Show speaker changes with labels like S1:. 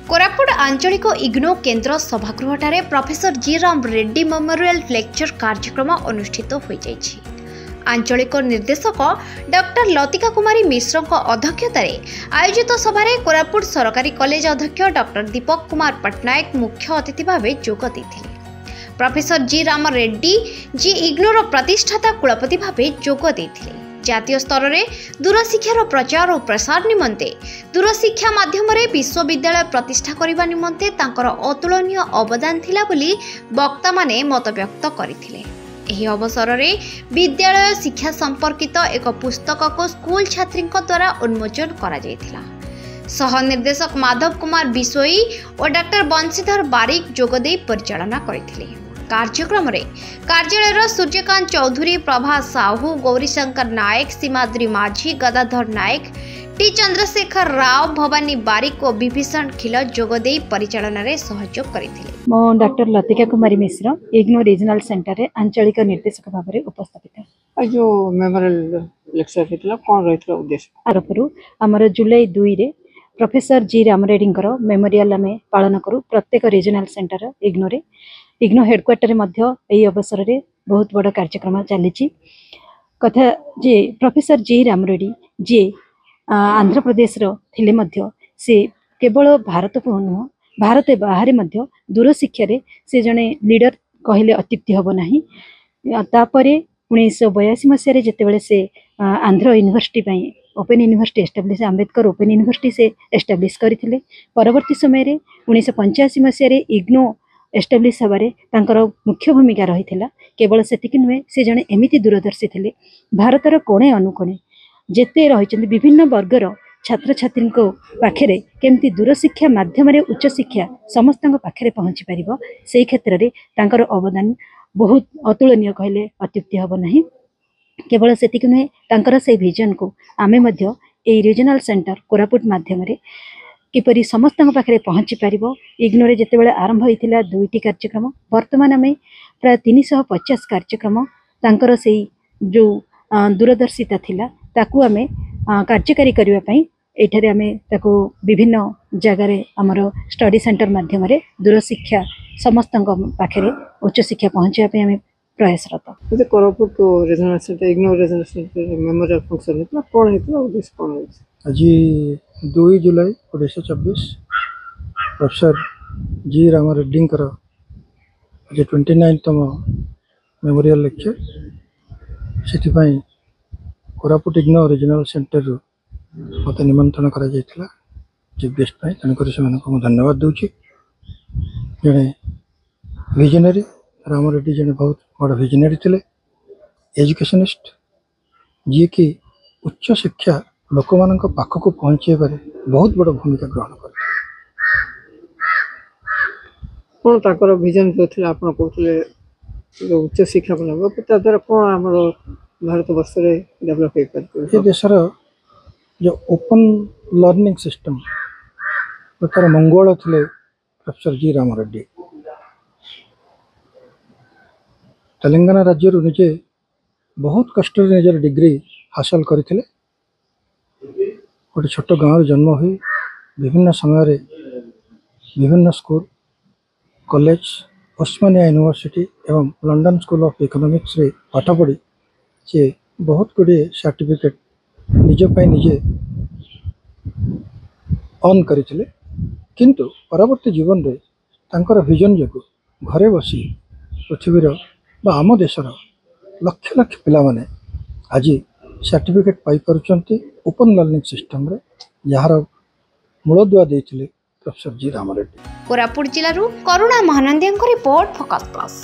S1: कोरापुट आंचलिक इग्नो केन्द्र सभागृह professor G Ram Reddy memorial lecture कार्यक्रम अनुष्ठित हो जाइछि। आंचलिक निर्देशक डॉक्टर लतिका कुमारी मिश्र अध्यक्षतार आयोजित सभारे कोरापुट सरकारी कॉलेज अध्यक्ष डॉक्टर दीपक कुमार पट्टनायक मुख्य अतिथि भाव जोग देथिले। Professor G Ram Reddy ji ignore प्रतिष्ठाता कुलपति भाव जोग देथिले। जातीय स्तर में दूरशिक्षार प्रचार और प्रसार निमंते दूरशिक्षा माध्यम विश्वविद्यालय प्रतिष्ठा करने निमंते तांकर अतुलनीय अवदान थिला बोली वक्ता माने मत व्यक्त करथिले। एही अवसर में विद्यालय शिक्षा संपर्कित एक पुस्तक को स्कूल छात्री द्वारा उन्मोचन करा जायथिला। सह निर्देशक माधव कुमार बिसोई और डॉक्टर बंशीधर बारिक जोगदे परिचालना करथिले। कार्यक्रम रे कार्यालय सूर्यकांत चौधरी, प्रभा साहू, गौरीशंकर नायक, सीमाद्री माझी, गदाधर नायक, टी चंद्रशेखर राव, भवानी बारिक और विभीषण खिल जोगदे परिचालन रे सहयोग करथिले।
S2: मो डॉक्टर लतिका कुमारी मिश्र इग्नो रीजनल सेंटर रे आंचलिक निर्देशक भाव में उपस्थित।
S3: जो मेमोरियल लेक्चर हेतला कोन रहितला उद्देश्य
S2: आरपरु हमर जुलाई 2 रे professor G Ram Reddy memorial आम पालन करूँ प्रत्येक रीजनल सेंटर इग्नो रे। इग्नो हेडक्वार्टर मध्य यही अवसर में बहुत बड़ कार्यक्रम चली कथा जे प्रोफेसर जी राम रेड्डी जी आंध्र प्रदेश थिले मध्य से केवल भारत को नुह भारत बाहर मध्य दूर शिक्षा से जड़े लीडर कहले अत्युक्ति हम ना। तापर 1982 मसीह जितेबाला से Andhra university open university establish Ambedkar open university से एस्टाब्लिश करथिले। परवर्ती समय 1985 मसीह इग्नो एस्टाब्लिश हबारे तांकर मुख्य भूमिका रही। केवल सेतिक नुहे से जड़े एमती दूरदर्शी थे भारतर कोणे अनुकोणे जेते रही विभिन्न वर्गर छात्र छात्री पाखे केमती दूरशिक्षा माध्यम उच्च शिक्षा समस्त पाखे पहुँची पार से क्षेत्र में तांकर अवदान बहुत अतुलनीय कहले अत्युक्ति हम ना। केवल सेतिक नुहे तांकर से विजन को आमे मध्य ए रीजनल सेंटर कोरापुट माध्यम किपरि समस्त पाखे पहुँची पार। इग्नोरे जितेबाला आरंभ होता 2टी कार्यक्रम वर्तमान आम प्राय 350 कार्यक्रम तांकर से जो दूरदर्शिता थिला ताकू आमे कार्यकारी करने एठारे आमे ताकू विभिन्न जगार आमर स्टडी सेंटर माध्यम दूर शिक्षा समस्त पाखे उच्च शिक्षा पहुँचापी आम प्रयासरत।
S3: Koraput regional centre IGNOU regional centre memorial function हेतला कोन हेतला उद्देश्य कोन है?
S4: आज 2 जुलाई 1924 प्रोफेसर जी राम रेड्डी 29तम मेमोरियल लेक्चर से कोरापुट इग्नो रीजनल सेंटर मत निमंत्रण करा जायतिला चीफ गेस्ट तेणुक से धन्यवाद दूची। जड़े विजनरी राम रेड्डी जड़े बहुत बड़ा विजनरी थे एजुकेशनिस्ट जी कि उच्च शिक्षा लोक मान पाखक पहुँचे बहुत बड़ भूमिका ग्रहण कर
S3: कौन ताकर विजन जो थे आप कहते उच्च शिक्षा द्वारा कौन आम भारत वर्ष डेभलप हो
S4: देशर जो ओपन लर्निंग सिस्टम तार मंगल थे प्रोफेसर जी राम रेड्डी। तेलंगाना राज्य निजे बहुत कष्ट निजर डिग्री हासिल करते गोटे छोट गाँव जन्म हुई विभिन्न समय विभिन्न स्कूल कॉलेज ओस्मानिया यूनिवर्सिटी एवं लंडन स्कूल ऑफ इकोनॉमिक्स रे पाठ पढ़ी से बहुत गुड़े सर्टिफिकेट निजपाई निजे अर्न करथिले। किंतु परवर्ती जीवन रे तांकर विजन जो घरे बसी पृथ्वीर बा आम देशर लक्ष लक्ष पिला माने आज सर्टिफिकेट पाई पारुचंती ओपन लर्निंग सिस्टम रे यार मूलदुआ देथिले प्रोफेसर जी राम रेड्डी।
S1: कोरापुट जिल्लारू करुणा महानंदिया रिपोर्ट फोकस प्लस।